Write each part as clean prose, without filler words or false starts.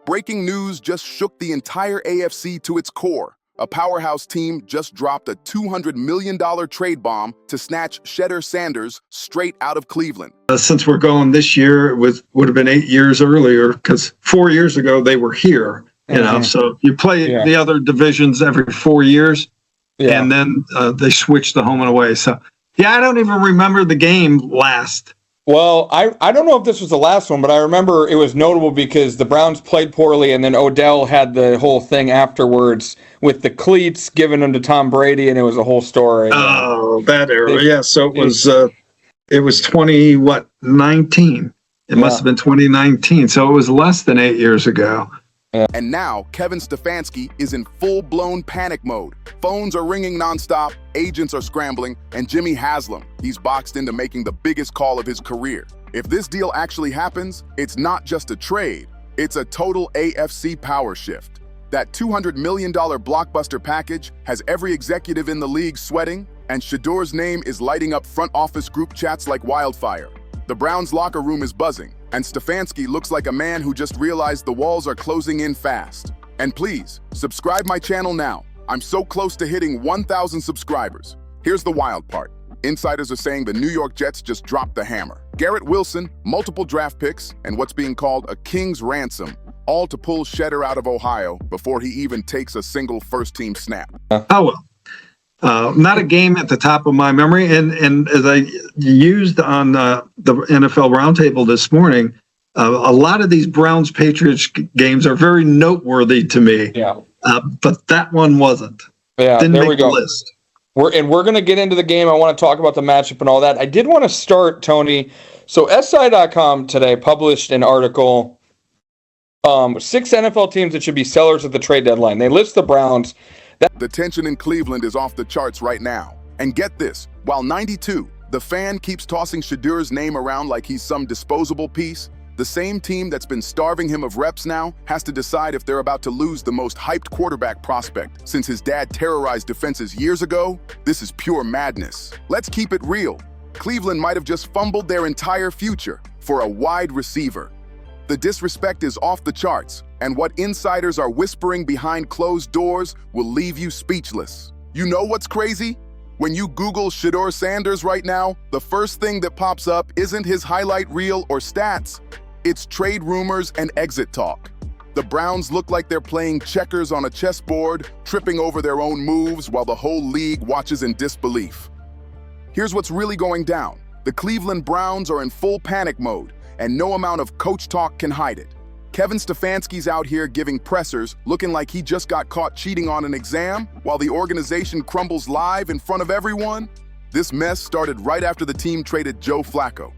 Breaking news just shook the entire AFC to its core. A powerhouse team just dropped a $200 million trade bomb to snatch Shedeur Sanders straight out of Cleveland. Since we're going this year, it would have been 8 years earlier, because 4 years ago they were here. You know, so you play the other divisions every 4 years, and then they switch the home and away. So, I don't even remember the game last. Well, I don't know if this was the last one, but I remember it was notable because the Browns played poorly, and then Odell had the whole thing afterwards with the cleats giving them to Tom Brady, and it was a whole story. Oh, that era. So it was 2019. It must have been 2019. So it was less than 8 years ago. And now, Kevin Stefanski is in full-blown panic mode. Phones are ringing nonstop, agents are scrambling, and Jimmy Haslam, he's boxed into making the biggest call of his career. If this deal actually happens, it's not just a trade, it's a total AFC power shift. That $200 million blockbuster package has every executive in the league sweating, and Shedeur's name is lighting up front office group chats like wildfire. The Browns' locker room is buzzing, and Stefanski looks like a man who just realized the walls are closing in fast. And please, subscribe my channel now. I'm so close to hitting 1,000 subscribers. Here's the wild part. Insiders are saying the New York Jets just dropped the hammer. Garrett Wilson, multiple draft picks, and what's being called a king's ransom, all to pull Shedeur out of Ohio before he even takes a single first-team snap. Not a game at the top of my memory, and as I used on the NFL Roundtable this morning, a lot of these Browns-Patriots games are very noteworthy to me. But that one wasn't. Didn't there make we go. The list. We're going to get into the game. I want to talk about the matchup and all that. I did want to start, Tony. So SI.com today published an article, 6 NFL teams that should be sellers at the trade deadline. They list the Browns. The tension in Cleveland is off the charts right now. And get this, while 92, the fan keeps tossing Shedeur's name around like he's some disposable piece, the same team that's been starving him of reps now has to decide if they're about to lose the most hyped quarterback prospect since his dad terrorized defenses years ago. This is pure madness. Let's keep it real. Cleveland might have just fumbled their entire future for a wide receiver. The disrespect is off the charts, and what insiders are whispering behind closed doors will leave you speechless. You know what's crazy? When you Google Shedeur Sanders right now, the first thing that pops up isn't his highlight reel or stats. It's trade rumors and exit talk. The Browns look like they're playing checkers on a chessboard, tripping over their own moves while the whole league watches in disbelief. Here's what's really going down. The Cleveland Browns are in full panic mode, and no amount of coach talk can hide it. Kevin Stefanski's out here giving pressers, looking like he just got caught cheating on an exam, while the organization crumbles live in front of everyone. This mess started right after the team traded Joe Flacco.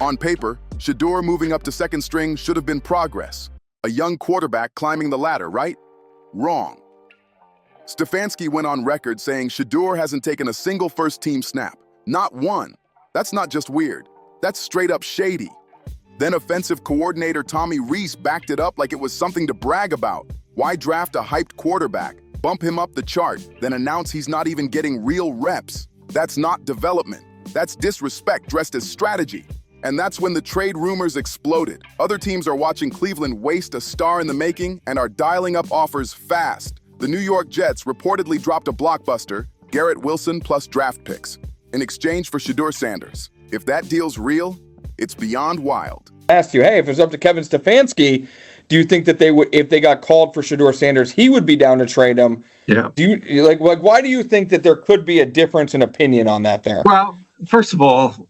On paper, Shedeur moving up to second string should have been progress. A young quarterback climbing the ladder, right? Wrong. Stefanski went on record saying Shedeur hasn't taken a single first-team snap. Not one. That's not just weird. That's straight up shady. Then offensive coordinator Tommy Rees backed it up like it was something to brag about. Why draft a hyped quarterback, bump him up the chart, then announce he's not even getting real reps? That's not development. That's disrespect dressed as strategy. And that's when the trade rumors exploded. Other teams are watching Cleveland waste a star in the making and are dialing up offers fast. The New York Jets reportedly dropped a blockbuster, Garrett Wilson plus draft picks, in exchange for Shedeur Sanders. If that deal's real, it's beyond wild. I asked you, hey, if it's up to Kevin Stefanski, do you think that they would, if they got called for Shedeur Sanders, he would be down to trade him? Yeah. Do you like why do you think that there could be a difference in opinion on that there? Well, first of all,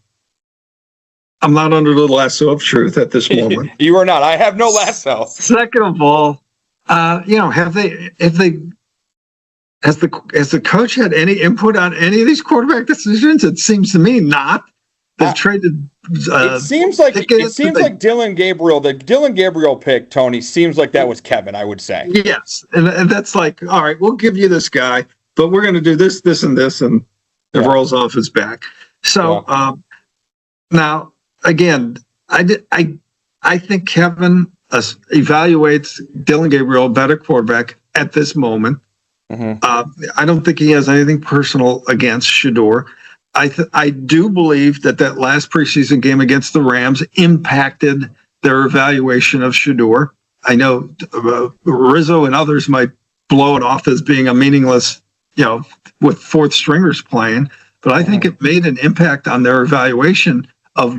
I'm not under the lasso of truth at this moment. You are not. I have no lasso. Second of all, has the coach had any input on any of these quarterback decisions? It seems to me not. They've traded. It seems like Dylan Gabriel. The Dylan Gabriel pick, Tony, seems like that was Kevin. I would say. Yes, and that's like, all right, we'll give you this guy, but we're going to do this, this, and this, and it rolls off his back. So now, again, I think Kevin evaluates Dylan Gabriel a better quarterback at this moment. I don't think he has anything personal against Shedeur. I do believe that last preseason game against the Rams impacted their evaluation of Shedeur. I know Rizzo and others might blow it off as being a meaningless, with fourth stringers playing, but I think it made an impact on their evaluation of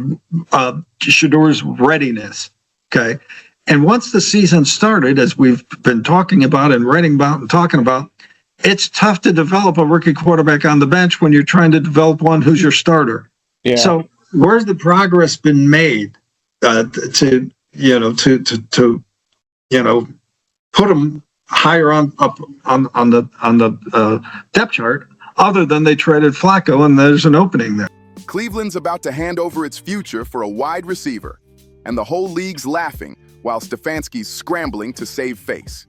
Shedeur's readiness. Okay. And once the season started, as we've been talking about and writing about and talking about, it's tough to develop a rookie quarterback on the bench when you're trying to develop one who's your starter. Yeah. So where's the progress been made to put them higher on the depth chart, other than they traded Flacco and there's an opening there? Cleveland's about to hand over its future for a wide receiver, and the whole league's laughing while Stefanski's scrambling to save face.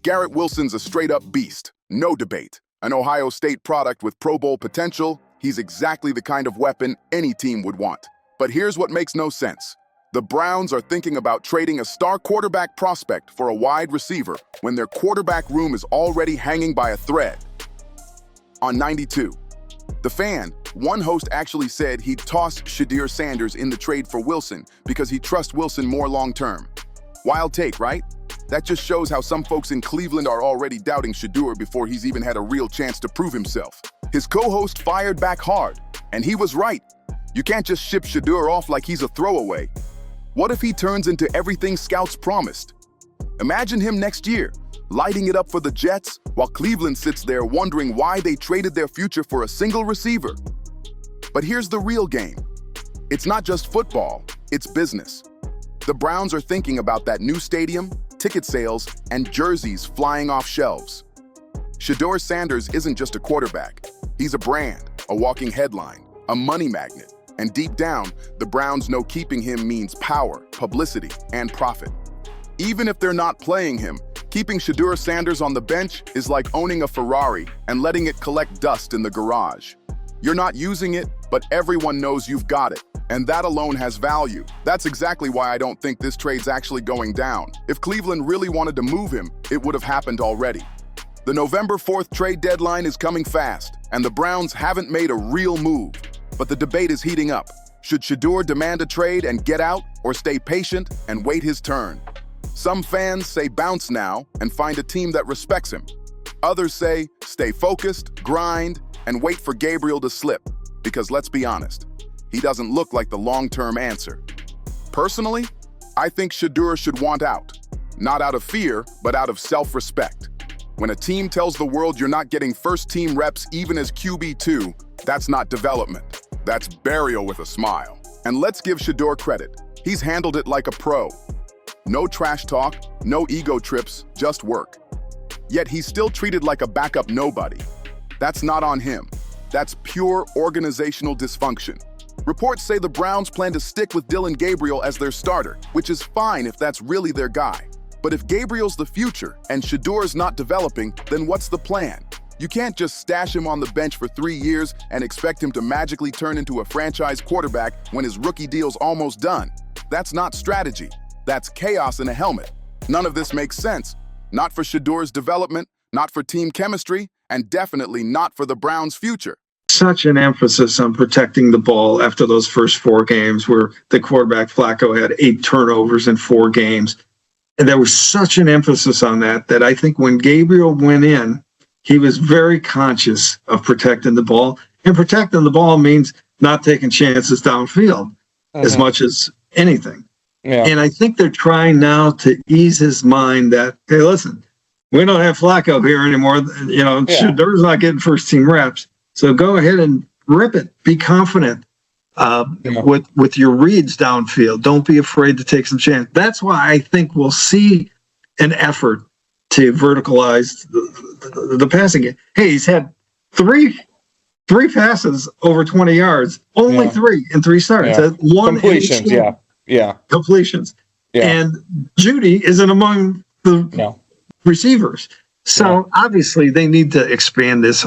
Garrett Wilson's a straight-up beast, no debate. An Ohio State product with Pro Bowl potential, he's exactly the kind of weapon any team would want. But here's what makes no sense. The Browns are thinking about trading a star quarterback prospect for a wide receiver when their quarterback room is already hanging by a thread. On 92, The Fan, one host actually said he'd toss Shedeur Sanders in the trade for Wilson because he trusts Wilson more long-term. Wild take, right? That just shows how some folks in Cleveland are already doubting Shedeur before he's even had a real chance to prove himself. His co-host fired back hard, and he was right. You can't just ship Shedeur off like he's a throwaway. What if he turns into everything scouts promised? Imagine him next year, lighting it up for the Jets, while Cleveland sits there wondering why they traded their future for a single receiver. But here's the real game. It's not just football, it's business. The Browns are thinking about that new stadium, ticket sales, and jerseys flying off shelves. Shedeur Sanders isn't just a quarterback. He's a brand, a walking headline, a money magnet. And deep down, the Browns know keeping him means power, publicity, and profit. Even if they're not playing him, keeping Shedeur Sanders on the bench is like owning a Ferrari and letting it collect dust in the garage. You're not using it, but everyone knows you've got it, and that alone has value. That's exactly why I don't think this trade's actually going down. If Cleveland really wanted to move him, it would have happened already. The November 4th trade deadline is coming fast, and the Browns haven't made a real move. But the debate is heating up. Should Shedeur demand a trade and get out, or stay patient and wait his turn? Some fans say bounce now and find a team that respects him. Others say stay focused, grind, and wait for Gabriel to slip. Because let's be honest, he doesn't look like the long-term answer. Personally, I think Shedeur should want out. Not out of fear, but out of self-respect. When a team tells the world you're not getting first-team reps even as QB2, that's not development. That's burial with a smile. And let's give Shedeur credit. He's handled it like a pro. No trash talk, no ego trips, just work. Yet he's still treated like a backup nobody. That's not on him. That's pure organizational dysfunction. Reports say the Browns plan to stick with Dillon Gabriel as their starter, which is fine if that's really their guy. But if Gabriel's the future and Shedeur's not developing, then what's the plan? You can't just stash him on the bench for 3 years and expect him to magically turn into a franchise quarterback when his rookie deal's almost done. That's not strategy. That's chaos in a helmet. None of this makes sense. Not for Shedeur's development, not for team chemistry, and definitely not for the Browns' future. Such an emphasis on protecting the ball after those first 4 games where the quarterback Flacco had 8 turnovers in 4 games. And there was such an emphasis on that I think when Gabriel went in, he was very conscious of protecting the ball. And protecting the ball means not taking chances downfield as much as anything. Yeah. And I think they're trying now to ease his mind that, hey, listen, we don't have Flacco here anymore. Shedeur's not getting first-team reps. So go ahead and rip it. Be confident with your reads downfield. Don't be afraid to take some chance. That's why I think we'll see an effort to verticalize the passing game. Hey, he's had three passes over 20 yards, only 3 in 3 starts. Yeah. One completions, completions. Yeah. And Judy isn't among the receivers. So obviously they need to expand this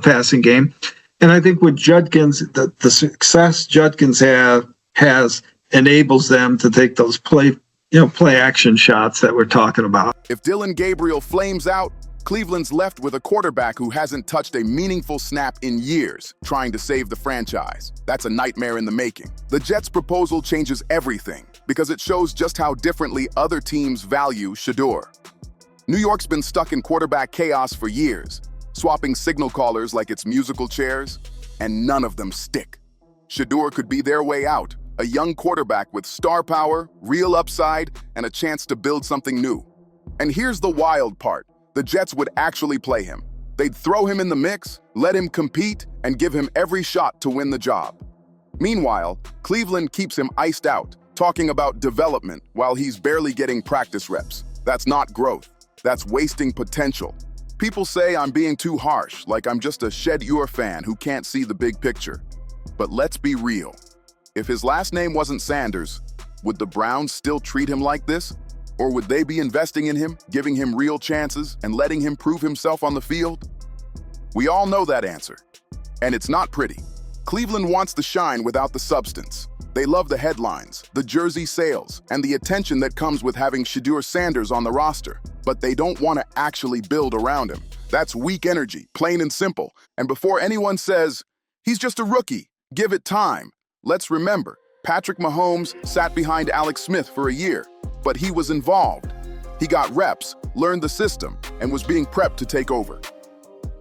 passing game. And I think with Judkins, the success Judkins has enables them to take those play action shots that we're talking about. If Dillon Gabriel flames out, Cleveland's left with a quarterback who hasn't touched a meaningful snap in years, trying to save the franchise. That's a nightmare in the making. The Jets' proposal changes everything because it shows just how differently other teams value Shedeur. New York's been stuck in quarterback chaos for years, swapping signal callers like it's musical chairs, and none of them stick. Shedeur could be their way out, a young quarterback with star power, real upside, and a chance to build something new. And here's the wild part. The Jets would actually play him. They'd throw him in the mix, let him compete, and give him every shot to win the job. Meanwhile, Cleveland keeps him iced out, talking about development while he's barely getting practice reps. That's not growth. That's wasting potential. People say I'm being too harsh, like I'm just a Shedeur fan who can't see the big picture. But let's be real. If his last name wasn't Sanders, would the Browns still treat him like this? Or would they be investing in him, giving him real chances, and letting him prove himself on the field? We all know that answer. And it's not pretty. Cleveland wants the shine without the substance. They love the headlines, the jersey sales, and the attention that comes with having Shedeur Sanders on the roster. But they don't want to actually build around him. That's weak energy, plain and simple. And before anyone says, he's just a rookie, give it time, let's remember, Patrick Mahomes sat behind Alex Smith for a year. But he was involved. He got reps, learned the system, and was being prepped to take over.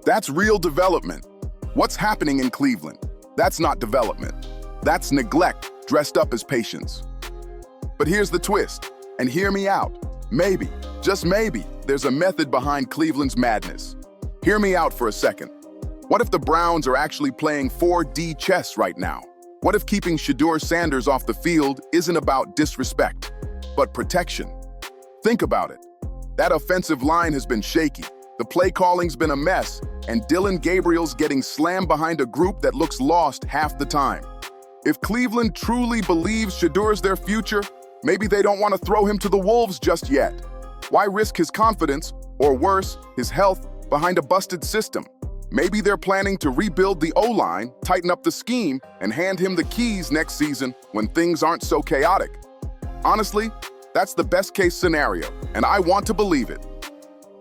That's real development. What's happening in Cleveland? That's not development. That's neglect dressed up as patience. But here's the twist, and hear me out. Maybe, just maybe, there's a method behind Cleveland's madness. Hear me out for a second. What if the Browns are actually playing 4D chess right now? What if keeping Shedeur Sanders off the field isn't about disrespect, but protection? Think about it. That offensive line has been shaky. The play calling's been a mess, and Dillon Gabriel's getting slammed behind a group that looks lost half the time. If Cleveland truly believes Shedeur's their future, maybe they don't want to throw him to the wolves just yet. Why risk his confidence, or worse, his health, behind a busted system? Maybe they're planning to rebuild the O-line, tighten up the scheme, and hand him the keys next season when things aren't so chaotic. Honestly, that's the best-case scenario, and I want to believe it.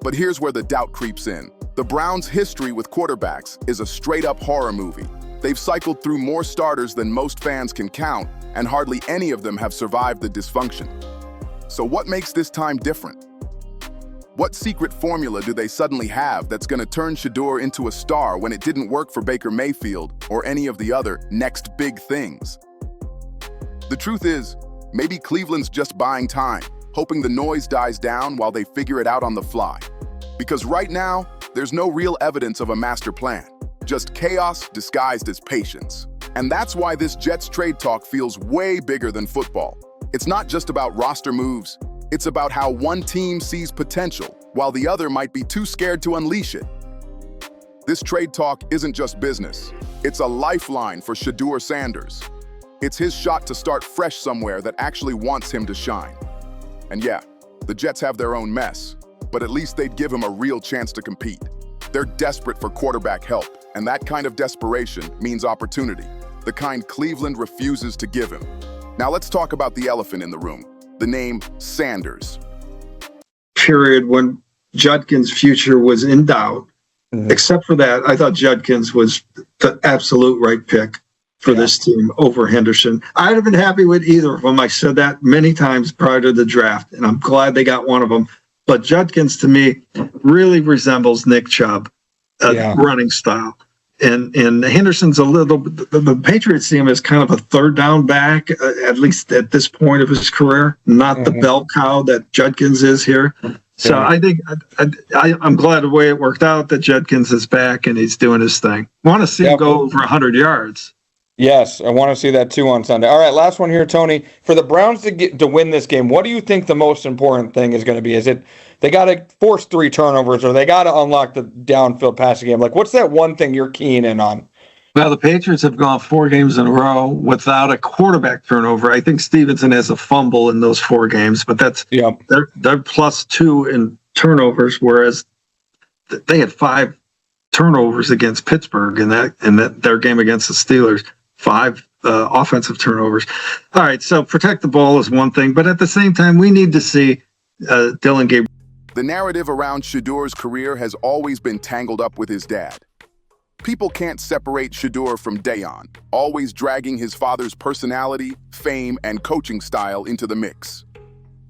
But here's where the doubt creeps in. The Browns' history with quarterbacks is a straight-up horror movie. They've cycled through more starters than most fans can count, and hardly any of them have survived the dysfunction. So what makes this time different? What secret formula do they suddenly have that's going to turn Shedeur into a star when it didn't work for Baker Mayfield or any of the other next big things? The truth is, maybe Cleveland's just buying time, hoping the noise dies down while they figure it out on the fly. Because right now, there's no real evidence of a master plan, just chaos disguised as patience. And that's why this Jets trade talk feels way bigger than football. It's not just about roster moves, it's about how one team sees potential, while the other might be too scared to unleash it. This trade talk isn't just business, it's a lifeline for Shedeur Sanders. It's his shot to start fresh somewhere that actually wants him to shine. And yeah, the Jets have their own mess, but at least they'd give him a real chance to compete. They're desperate for quarterback help, and that kind of desperation means opportunity, the kind Cleveland refuses to give him. Now let's talk about the elephant in the room, the name Sanders. Period, when Judkins' future was in doubt. Except for that, I thought Judkins was the absolute right pick for this team over Henderson. I'd have been happy with either of them. I said that many times prior to the draft, and I'm glad they got one of them. But Judkins, to me, really resembles Nick Chubb, running style. And Henderson's a little, the Patriots see him as kind of a third down back, at least at this point of his career, not the bell cow that Judkins is here. So I think I'm glad the way it worked out that Judkins is back and he's doing his thing. Want to see him go over 100 yards. Yes, I want to see that too on Sunday. All right, last one here, Tony. For the Browns to win this game, what do you think the most important thing is going to be? Is it they got to force 3 turnovers, or they got to unlock the downfield passing game? Like, what's that one thing you're keen in on? Well, the Patriots have gone 4 games in a row without a quarterback turnover. I think Stevenson has a fumble in those 4 games, but that's they're +2 in turnovers, whereas they had 5 turnovers against Pittsburgh in their game against the Steelers. 5 offensive turnovers. All right, so protect the ball is one thing, but at the same time, we need to see Dillon Gabriel The narrative around Shedeur's career has always been tangled up with his dad. People can't separate Shedeur from Deion, always dragging his father's personality, fame, and coaching style into the mix.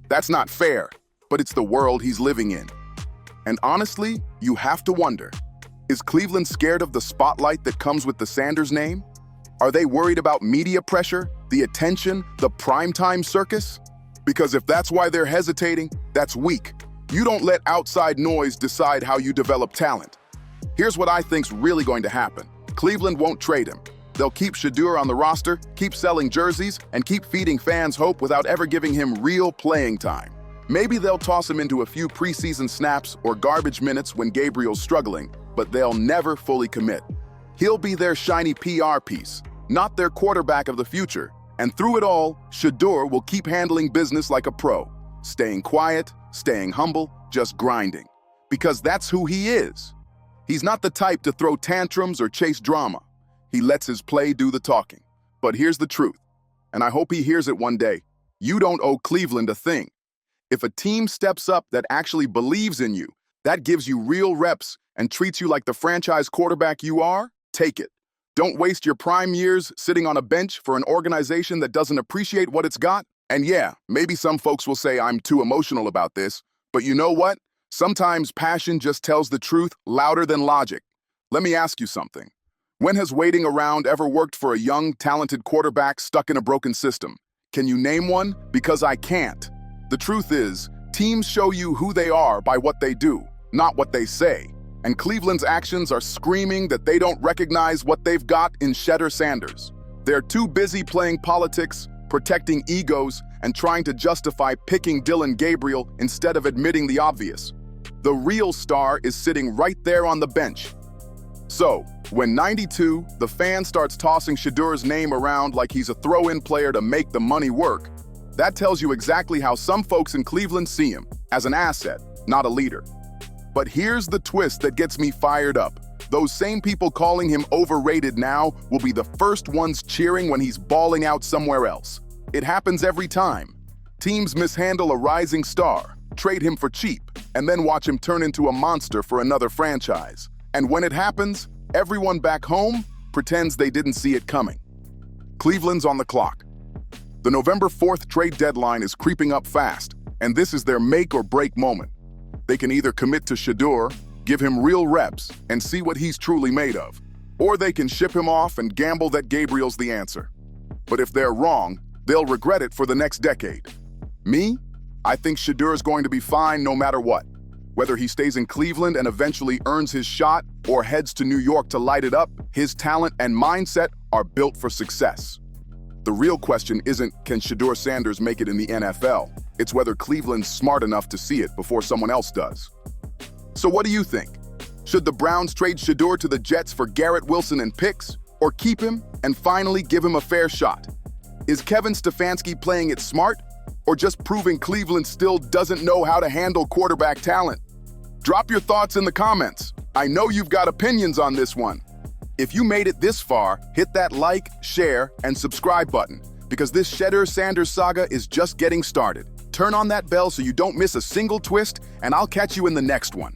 That's not fair, but it's the world he's living in. And honestly, you have to wonder, is Cleveland scared of the spotlight that comes with the Sanders name? Are they worried about media pressure, the attention, the primetime circus? Because if that's why they're hesitating, that's weak. You don't let outside noise decide how you develop talent. Here's what I think's really going to happen. Cleveland won't trade him. They'll keep Shedeur on the roster, keep selling jerseys, and keep feeding fans hope without ever giving him real playing time. Maybe they'll toss him into a few preseason snaps or garbage minutes when Gabriel's struggling, but they'll never fully commit. He'll be their shiny PR piece, not their quarterback of the future. And through it all, Shedeur will keep handling business like a pro, staying quiet, staying humble, just grinding. Because that's who he is. He's not the type to throw tantrums or chase drama. He lets his play do the talking. But here's the truth, and I hope he hears it one day. You don't owe Cleveland a thing. If a team steps up that actually believes in you, that gives you real reps and treats you like the franchise quarterback you are, take it. Don't waste your prime years sitting on a bench for an organization that doesn't appreciate what it's got. And yeah, maybe some folks will say I'm too emotional about this, but you know what? Sometimes passion just tells the truth louder than logic. Let me ask you something. When has waiting around ever worked for a young, talented quarterback stuck in a broken system? Can you name one? Because I can't. The truth is, teams show you who they are by what they do, not what they say. And Cleveland's actions are screaming that they don't recognize what they've got in Shedeur Sanders. They're too busy playing politics, protecting egos, and trying to justify picking Dillon Gabriel instead of admitting the obvious. The real star is sitting right there on the bench. So, when 92, the fan starts tossing Shedeur's name around like he's a throw-in player to make the money work, that tells you exactly how some folks in Cleveland see him, as an asset, not a leader. But here's the twist that gets me fired up. Those same people calling him overrated now will be the first ones cheering when he's balling out somewhere else. It happens every time. Teams mishandle a rising star, trade him for cheap, and then watch him turn into a monster for another franchise. And when it happens, everyone back home pretends they didn't see it coming. Cleveland's on the clock. The November 4th trade deadline is creeping up fast, and this is their make or break moment. They can either commit to Shedeur, give him real reps, and see what he's truly made of, or they can ship him off and gamble that Gabriel's the answer. But if they're wrong, they'll regret it for the next decade. Me? I think Shedeur is going to be fine no matter what. Whether he stays in Cleveland and eventually earns his shot or heads to New York to light it up, his talent and mindset are built for success. The real question isn't, can Shedeur Sanders make it in the NFL? It's whether Cleveland's smart enough to see it before someone else does. So what do you think? Should the Browns trade Shedeur to the Jets for Garrett Wilson and picks, or keep him and finally give him a fair shot? Is Kevin Stefanski playing it smart, or just proving Cleveland still doesn't know how to handle quarterback talent? Drop your thoughts in the comments. I know you've got opinions on this one. If you made it this far, hit that like, share, and subscribe button, because this Shedeur Sanders saga is just getting started. Turn on that bell so you don't miss a single twist, and I'll catch you in the next one.